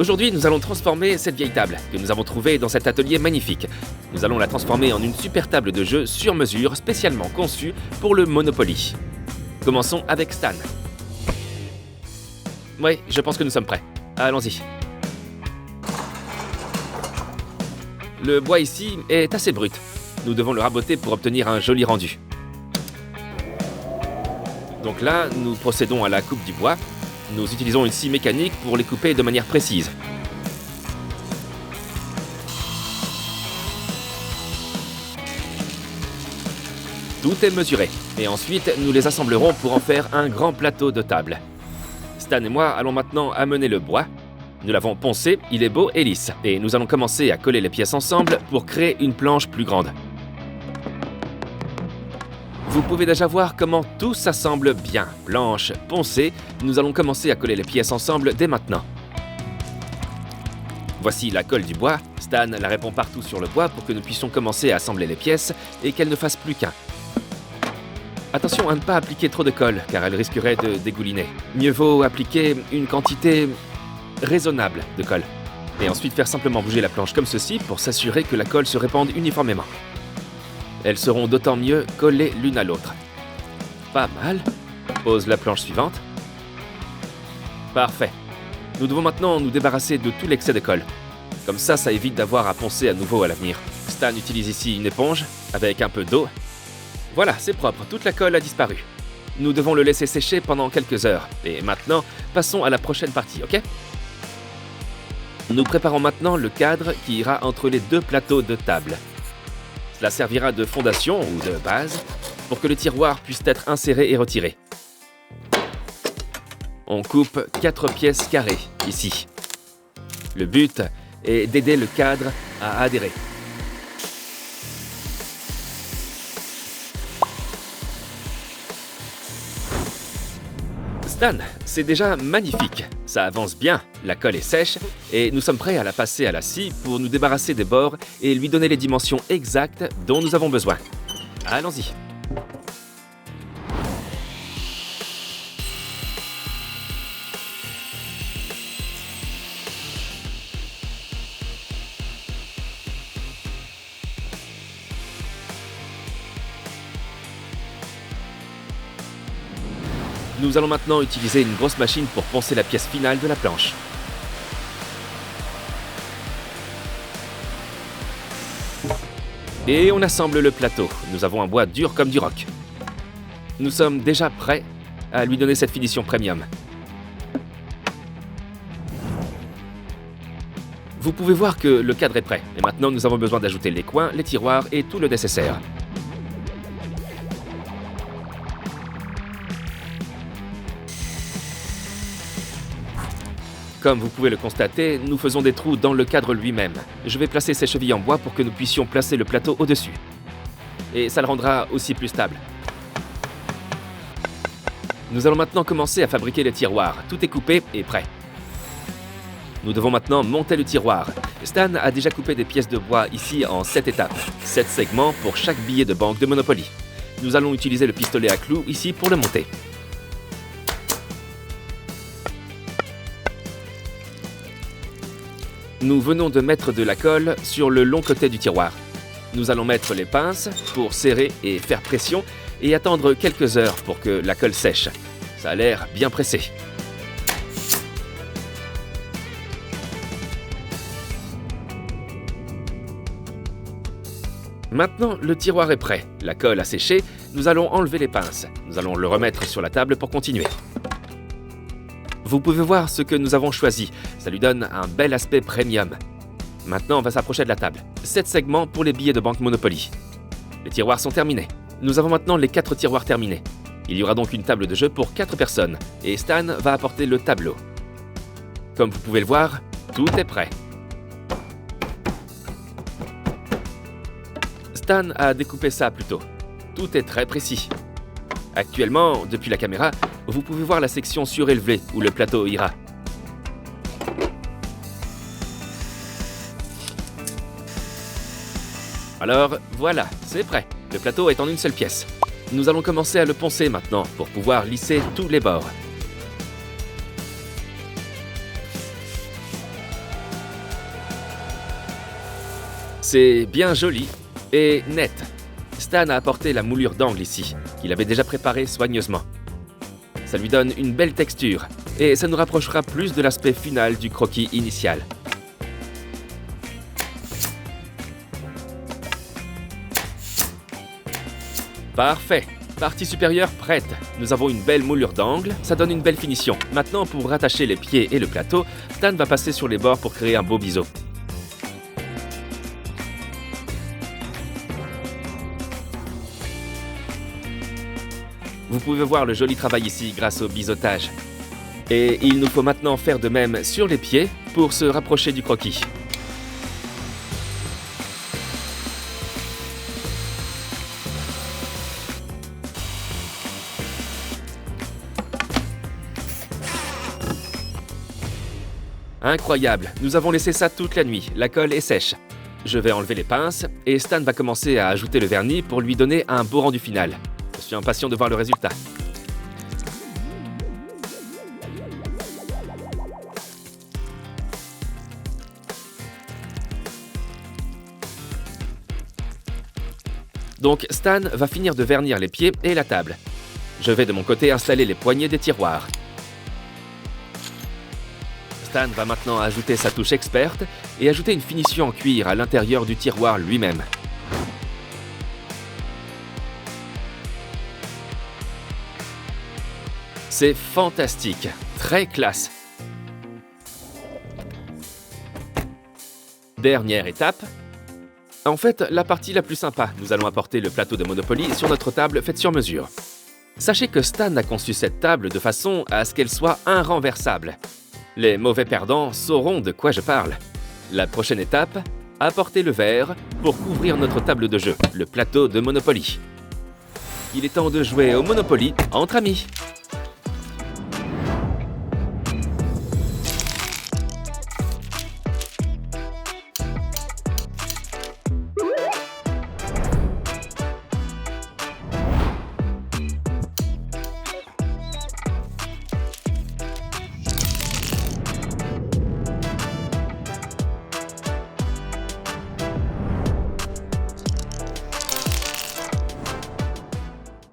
Aujourd'hui, nous allons transformer cette vieille table que nous avons trouvée dans cet atelier magnifique. Nous allons la transformer en une super table de jeu sur mesure spécialement conçue pour le Monopoly. Commençons avec Stan. Oui, je pense que nous sommes prêts. Allons-y. Le bois ici est assez brut. Nous devons le raboter pour obtenir un joli rendu. Donc là, nous procédons à la coupe du bois. Nous utilisons une scie mécanique pour les couper de manière précise. Tout est mesuré, et ensuite nous les assemblerons pour en faire un grand plateau de table. Stan et moi allons maintenant amener le bois. Nous l'avons poncé, il est beau et lisse, et nous allons commencer à coller les pièces ensemble pour créer une planche plus grande. Vous pouvez déjà voir comment tout s'assemble bien. Planche poncée, nous allons commencer à coller les pièces ensemble dès maintenant. Voici la colle du bois. Stan la répand partout sur le bois pour que nous puissions commencer à assembler les pièces et qu'elles ne fassent plus qu'un. Attention à ne pas appliquer trop de colle, car elle risquerait de dégouliner. Mieux vaut appliquer une quantité raisonnable de colle. Et ensuite faire simplement bouger la planche comme ceci pour s'assurer que la colle se répande uniformément. Elles seront d'autant mieux collées l'une à l'autre. Pas mal. Pose la planche suivante. Parfait. Nous devons maintenant nous débarrasser de tout l'excès de colle. Comme ça évite d'avoir à poncer à nouveau à l'avenir. Stan utilise ici une éponge avec un peu d'eau. Voilà, c'est propre, toute la colle a disparu. Nous devons le laisser sécher pendant quelques heures. Et maintenant, passons à la prochaine partie, ok ? Nous préparons maintenant le cadre qui ira entre les deux plateaux de table. Cela servira de fondation ou de base pour que le tiroir puisse être inséré et retiré. On coupe 4 pièces carrées, ici. Le but est d'aider le cadre à adhérer. Stan, c'est déjà magnifique. Ça avance bien, la colle est sèche et nous sommes prêts à la passer à la scie pour nous débarrasser des bords et lui donner les dimensions exactes dont nous avons besoin. Allons-y. Nous allons maintenant utiliser une grosse machine pour poncer la pièce finale de la planche. Et on assemble le plateau. Nous avons un bois dur comme du roc. Nous sommes déjà prêts à lui donner cette finition premium. Vous pouvez voir que le cadre est prêt. Et maintenant, nous avons besoin d'ajouter les coins, les tiroirs et tout le nécessaire. Comme vous pouvez le constater, nous faisons des trous dans le cadre lui-même. Je vais placer ces chevilles en bois pour que nous puissions placer le plateau au-dessus. Et ça le rendra aussi plus stable. Nous allons maintenant commencer à fabriquer les tiroirs. Tout est coupé et prêt. Nous devons maintenant monter le tiroir. Stan a déjà coupé des pièces de bois ici en 7 étapes. 7 segments pour chaque billet de banque de Monopoly. Nous allons utiliser le pistolet à clous ici pour le monter. Nous venons de mettre de la colle sur le long côté du tiroir. Nous allons mettre les pinces pour serrer et faire pression et attendre quelques heures pour que la colle sèche. Ça a l'air bien pressé. Maintenant, le tiroir est prêt. La colle a séché. Nous allons enlever les pinces. Nous allons le remettre sur la table pour continuer. Vous pouvez voir ce que nous avons choisi. Ça lui donne un bel aspect premium. Maintenant, on va s'approcher de la table. 7 segments pour les billets de banque Monopoly. Les tiroirs sont terminés. Nous avons maintenant les 4 tiroirs terminés. Il y aura donc une table de jeu pour 4 personnes. Et Stan va apporter le tableau. Comme vous pouvez le voir, tout est prêt. Stan a découpé ça plus tôt. Tout est très précis. Actuellement, depuis la caméra, vous pouvez voir la section surélevée où le plateau ira. Alors, voilà, c'est prêt. Le plateau est en une seule pièce. Nous allons commencer à le poncer maintenant pour pouvoir lisser tous les bords. C'est bien joli et net. Stan a apporté la moulure d'angle ici, qu'il avait déjà préparée soigneusement. Ça lui donne une belle texture et ça nous rapprochera plus de l'aspect final du croquis initial. Parfait! Partie supérieure prête. Nous avons une belle moulure d'angle, ça donne une belle finition. Maintenant, pour rattacher les pieds et le plateau, Stan va passer sur les bords pour créer un beau biseau. Vous pouvez voir le joli travail ici grâce au biseautage. Et il nous faut maintenant faire de même sur les pieds pour se rapprocher du croquis. Incroyable, nous avons laissé ça toute la nuit, la colle est sèche. Je vais enlever les pinces et Stan va commencer à ajouter le vernis pour lui donner un beau rendu final. Je suis impatient de voir le résultat. Donc Stan va finir de vernir les pieds et la table. Je vais de mon côté installer les poignées des tiroirs. Stan va maintenant ajouter sa touche experte et ajouter une finition en cuir à l'intérieur du tiroir lui-même. C'est fantastique, très classe. Dernière étape. En fait, la partie la plus sympa, nous allons apporter le plateau de Monopoly sur notre table faite sur mesure. Sachez que Stan a conçu cette table de façon à ce qu'elle soit inrenversable. Les mauvais perdants sauront de quoi je parle. La prochaine étape, apporter le verre pour couvrir notre table de jeu, le plateau de Monopoly. Il est temps de jouer au Monopoly entre amis.